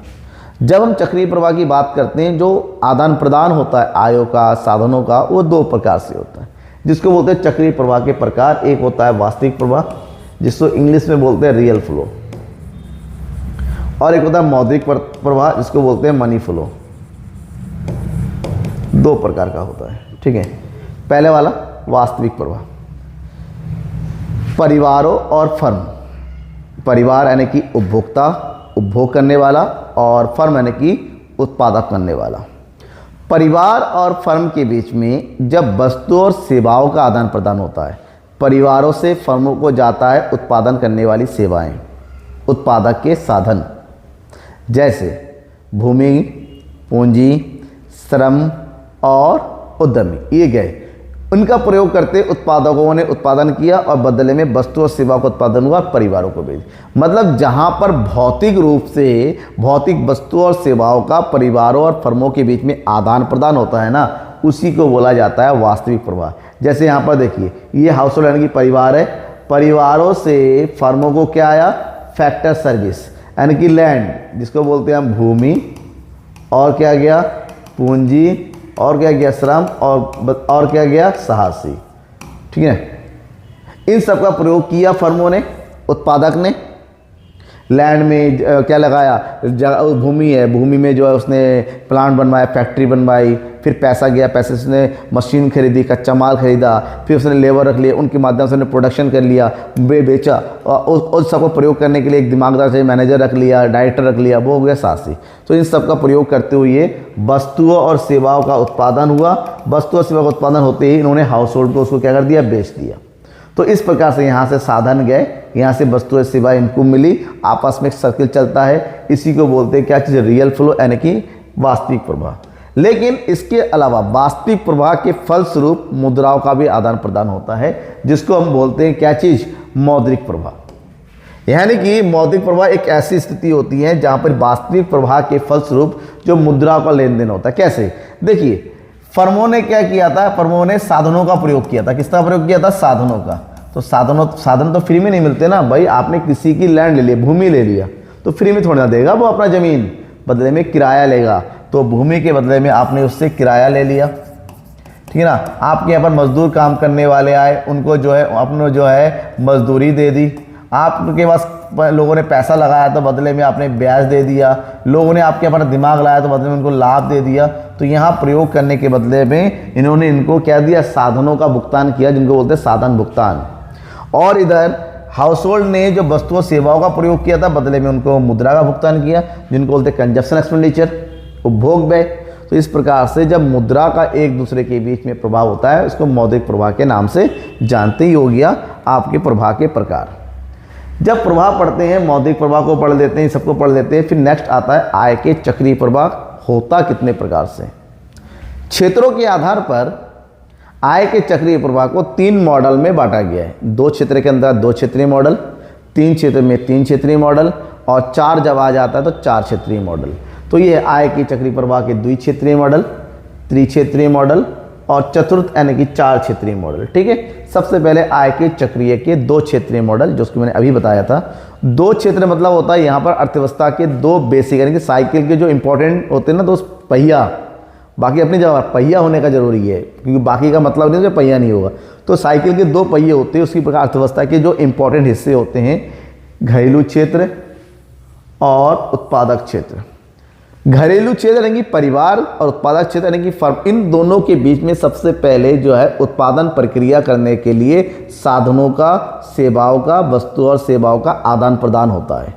जब हम चक्रीय प्रवाह की बात करते हैं, जो आदान प्रदान होता है आयों का, साधनों का, वो दो प्रकार से होता है, जिसको बोलते हैं चक्रीय प्रवाह के प्रकार। एक होता है वास्तविक प्रवाह, जिसको इंग्लिश में बोलते हैं रियल फ्लो, और एक होता है मौद्रिक प्रवाह, जिसको बोलते हैं मनी फ्लो। दो प्रकार का होता है, ठीक है। पहले वाला वास्तविक प्रवाह, परिवारों और फर्म, परिवार यानी कि उपभोक्ता, उपभोग करने वाला, और फर्म यानी कि उत्पादक करने वाला। परिवार और फर्म के बीच में जब वस्तु और सेवाओं का आदान प्रदान होता है, परिवारों से फर्मों को जाता है उत्पादन करने वाली सेवाएं, उत्पादक के साधन, जैसे भूमि, पूंजी, श्रम और उद्यमी, ये गए। उनका प्रयोग करते उत्पादकों ने उत्पादन किया और बदले में वस्तु और सेवा का उत्पादन हुआ, परिवारों को भेज। मतलब जहां पर भौतिक रूप से भौतिक वस्तु और सेवाओं का परिवारों और फर्मों के बीच में आदान प्रदान होता है ना, उसी को बोला जाता है वास्तविक प्रवाह। जैसे यहाँ पर देखिए, ये हाउस होल्ड यानी कि परिवार है, परिवारों से फर्मों को क्या आया? फैक्टर सर्विस, यानी कि लैंड, जिसको बोलते हैं हम भूमि, और क्या गया? पूंजी, और क्या गया? श्रम, और क्या गया? साहसी, ठीक है। इन सब का प्रयोग किया फर्मों ने, उत्पादक ने। लैंड में क्या लगाया? भूमि है, भूमि में जो है उसने प्लांट बनवाया, फैक्ट्री बनवाई, फिर पैसा गया, पैसे से उसने मशीन खरीदी, कच्चा माल खरीदा, फिर उसने लेबर रख लिया, उनके माध्यम से उसने प्रोडक्शन कर लिया, बेचा, और उस सबको प्रयोग करने के लिए एक दिमागदार से मैनेजर रख लिया, डायरेक्टर रख लिया, वो हो गया साहसी। तो इन सब का प्रयोग करते हुए वस्तुओं और सेवाओं का उत्पादन हुआ। वस्तु और सेवा का उत्पादन होते ही इन्होंने हाउस होल्ड को उसको क्या कर दिया? बेच दिया। तो इस प्रकार से यहाँ से साधन गए, यहाँ से वस्तु और सेवा इनको मिली, आपस में एक सर्किल चलता है। इसी को बोलते हैं क्या चीज़? रियल फ्लो, यानी कि वास्तविक प्रवाह। लेकिन इसके अलावा वास्तविक प्रवाह के फलस्वरूप मुद्राओं का भी आदान प्रदान होता है, जिसको हम बोलते हैं क्या चीज़? मौद्रिक प्रवाह। यानी कि मौद्रिक प्रवाह एक ऐसी स्थिति होती है जहाँ पर वास्तविक प्रवाह के फलस्वरूप जो मुद्राओं का लेन देन होता है। कैसे? देखिए, फर्मों ने क्या किया था, फर्मों ने साधनों का प्रयोग किया था। किसका प्रयोग किया था? साधनों का। तो साधन तो फ्री में नहीं मिलते ना भाई। आपने किसी की लैंड ले ली, भूमि ले लिया, तो फ्री में थोड़ी ना देगा वो अपना ज़मीन, बदले में किराया लेगा। तो भूमि के बदले में आपने उससे किराया ले लिया, ठीक है ना। आपके यहाँ पर मजदूर काम करने वाले आए, उनको जो है आपने जो है मजदूरी दे दी। आपके पास लोगों ने पैसा लगाया तो बदले में आपने ब्याज दे दिया। लोगों ने आपके ऊपर दिमाग लगाया तो बदले में उनको लाभ दे दिया। तो यहाँ प्रयोग करने के बदले में इन्होंने इनको क्या दिया? साधनों का भुगतान किया, जिनको बोलते हैं साधन भुगतान। और इधर हाउस होल्ड ने जो वस्तु और सेवाओं का प्रयोग किया था, बदले में उनको मुद्रा का भुगतान किया, जिनको बोलते हैं कंजप्शन एक्सपेंडिचर, उपभोग व्यय। तो इस प्रकार से जब मुद्रा का एक दूसरे के बीच में प्रभाव होता है, उसको मौद्रिक प्रवाह के नाम से जानते ही हो गया आपके प्रवाह के प्रकार। जब प्रभाव पढ़ते हैं, मौद्रिक प्रवाह को पढ़ लेते हैं, सबको पढ़ लेते हैं, फिर नेक्स्ट आता है आय के चक्रीय प्रवाह होता कितने प्रकार से। क्षेत्रों के आधार पर आय के चक्रीय प्रवाह को 3 मॉडल में बांटा गया है। 2 क्षेत्र के अंदर 2 क्षेत्रीय मॉडल, 3 क्षेत्र में 3 क्षेत्रीय मॉडल, और 4 जब आ जाता है तो 4 क्षेत्रीय मॉडल। तो ये आय के चक्रीय प्रवाह के द्विक्षेत्रीय मॉडल, त्रिक्षेत्रीय मॉडल और चतुर्थ यानी कि 4 क्षेत्रीय मॉडल। ठीक है, सबसे पहले आय के चक्रीय के 2 क्षेत्रीय मॉडल, जो कि मैंने अभी बताया था। 2 क्षेत्र मतलब होता है यहाँ पर अर्थव्यवस्था के 2 बेसिक यानी कि साइकिल के जो इंपॉर्टेंट होते हैं ना, तो पहिया, बाकी अपनी जगह पहिया होने का जरूरी है, क्योंकि बाकी का मतलब नहीं है पहिया नहीं होगा। तो साइकिल के 2 पहिए होते हैं। उसी प्रकार अर्थव्यवस्था के जो इंपॉर्टेंट हिस्से होते हैं, घरेलू क्षेत्र और उत्पादक क्षेत्र। घरेलू क्षेत्र यानी कि परिवार और उत्पादक क्षेत्र यानी कि फर्म, इन दोनों के बीच में सबसे पहले जो है उत्पादन प्रक्रिया करने के लिए साधनों का, सेवाओं का, वस्तु और सेवाओं का आदान प्रदान होता है।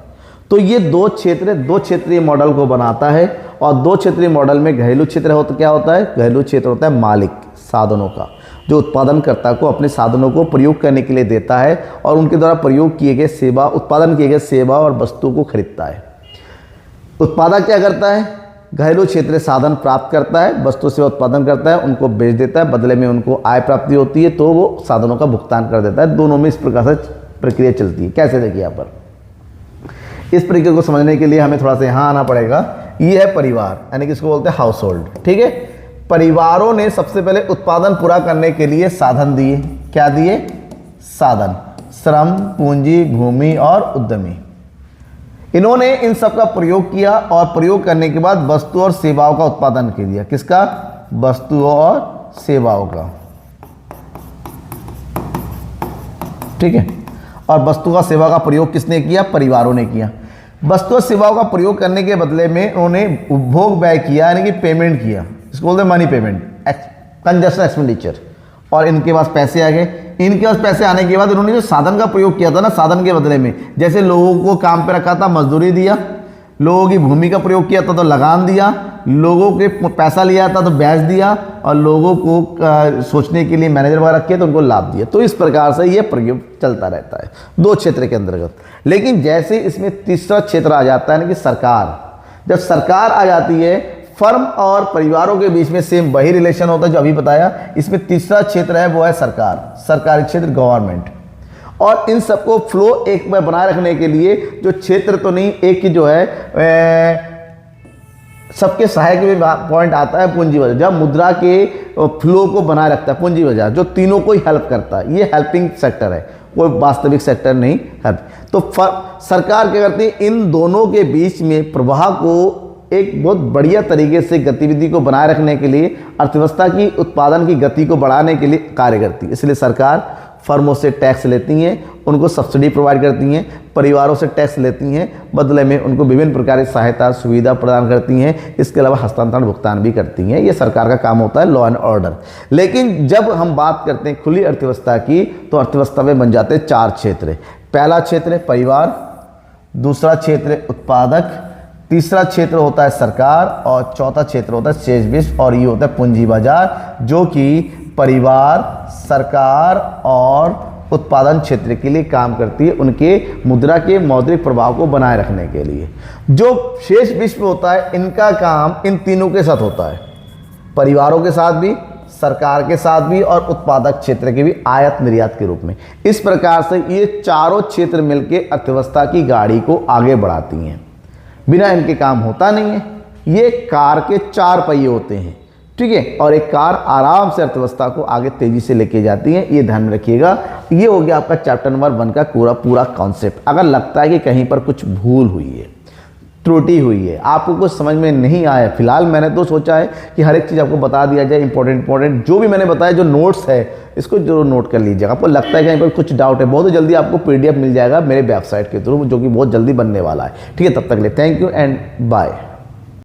तो ये 2 क्षेत्र 2 क्षेत्रीय मॉडल को बनाता है। और 2 क्षेत्रीय मॉडल में घरेलू क्षेत्र होता क्या होता है? घरेलू क्षेत्र होता है मालिक साधनों का, जो उत्पादनकर्ता को अपने साधनों को प्रयोग करने के लिए देता है और उनके द्वारा प्रयोग किए गए सेवा, उत्पादन किए गए सेवा और वस्तु को खरीदता है। उत्पादक क्या करता है? घरेलू क्षेत्र साधन प्राप्त करता है, वस्तु सेवा उत्पादन करता है, उनको बेच देता है, बदले में उनको आय प्राप्ति होती है, तो वो साधनों का भुगतान कर देता है। दोनों में इस प्रकार से प्रक्रिया चलती है। कैसे देखिए यहाँ पर, इस प्रक्रिया को समझने के लिए हमें थोड़ा सा यहाँ आना पड़ेगा। ये है परिवार, यानी कि इसको बोलते हैं हाउस होल्ड। ठीक है, परिवारों ने सबसे पहले उत्पादन पूरा करने के लिए साधन दिए। क्या दिए? साधन, श्रम, पूंजी, भूमि और उद्यमी। इन्होंने इन सब का प्रयोग किया और प्रयोग करने के बाद वस्तु और सेवाओं का उत्पादन कर दिया। किसका? वस्तुओं और सेवाओं का। ठीक है, और वस्तु का सेवा का प्रयोग किसने किया? परिवारों ने किया। वस्तु और सेवाओं का प्रयोग करने के बदले में उन्होंने उपभोग व्यय किया, यानी कि पेमेंट किया। इसको बोलते हैं मनी पेमेंट, कंजप्शन एक्सपेंडिचर। और इनके पास पैसे आ गए। इनके पास पैसे आने के बाद उन्होंने जो साधन का प्रयोग किया था ना, साधन के बदले में, जैसे लोगों को काम पे रखा था, मजदूरी दिया, लोगों की भूमि का प्रयोग किया था तो लगान दिया, लोगों के पैसा लिया था तो ब्याज दिया, और लोगों को सोचने के लिए मैनेजर वगैरह रखे तो उनको लाभ दिया। तो इस प्रकार से ये प्रयोग चलता रहता है 2 क्षेत्र के अंतर्गत। लेकिन जैसे इसमें तीसरा क्षेत्र आ जाता है, यानी कि सरकार। जब सरकार आ जाती है, फर्म और परिवारों के बीच में सेम वही रिलेशन होता है जो अभी बताया। इसमें तीसरा क्षेत्र है, वो है सरकार, सरकारी क्षेत्र, गवर्नमेंट। और इन सबको फ्लो एक में बनाए रखने के लिए जो क्षेत्र तो नहीं, एक की जो है सबके सहायक में पॉइंट आता है पूंजी बाजार, जब मुद्रा के फ्लो को बनाए रखता है पूंजी बाजार, जो तीनों को ही हेल्प करता है। ये हेल्पिंग सेक्टर है, कोई वास्तविक सेक्टर नहीं है। तो सरकार क्या करती है? इन दोनों के बीच में प्रवाह को एक बहुत बढ़िया तरीके से गतिविधि को बनाए रखने के लिए, अर्थव्यवस्था की उत्पादन की गति को बढ़ाने के लिए कार्य करती है। इसलिए सरकार फर्मों से टैक्स लेती हैं, उनको सब्सिडी प्रोवाइड करती हैं, परिवारों से टैक्स लेती हैं, बदले में उनको विभिन्न प्रकार की सहायता सुविधा प्रदान करती हैं। इसके अलावा हस्तांतरण भुगतान भी करती हैं। ये सरकार का काम होता है, लॉ एंड ऑर्डर। लेकिन जब हम बात करते हैं खुली अर्थव्यवस्था की, तो अर्थव्यवस्था में बन जाते हैं 4 क्षेत्र। पहला क्षेत्र परिवार, दूसरा क्षेत्र उत्पादक, तीसरा क्षेत्र होता है सरकार, और चौथा क्षेत्र होता है शेष विश्व, और ये होता है पूंजी बाजार, जो कि परिवार, सरकार और उत्पादन क्षेत्र के लिए काम करती है, उनके मुद्रा के मौद्रिक प्रभाव को बनाए रखने के लिए। जो शेष विश्व होता है, इनका काम इन तीनों के साथ होता है, परिवारों के साथ भी, सरकार के साथ भी, और उत्पादक क्षेत्र के भी आयात निर्यात के रूप में। इस प्रकार से ये चारों क्षेत्र मिलकर अर्थव्यवस्था की गाड़ी को आगे बढ़ाती हैं। बिना इनके काम होता नहीं है। ये कार के 4 पहिए होते हैं, ठीक है, और एक कार आराम से अर्थव्यवस्था को आगे तेजी से लेके जाती है, ये ध्यान में रखिएगा। ये हो गया आपका चैप्टर नंबर 1 का पूरा कॉन्सेप्ट। अगर लगता है कि कहीं पर कुछ भूल हुई है, त्रुटि हुई है, आपको कुछ समझ में नहीं आया, फिलहाल मैंने तो सोचा है कि हर एक चीज़ आपको बता दिया जाए, इंपॉर्टेंट जो भी मैंने बताया, जो नोट्स है इसको जरूर नोट कर लीजिएगा। आपको लगता है कि कहीं पर कुछ डाउट है, बहुत जल्दी आपको PDF मिल जाएगा मेरे वेबसाइट के थ्रू, जो कि बहुत जल्दी बनने वाला है। ठीक है, तब तक के लिए थैंक यू एंड बाय।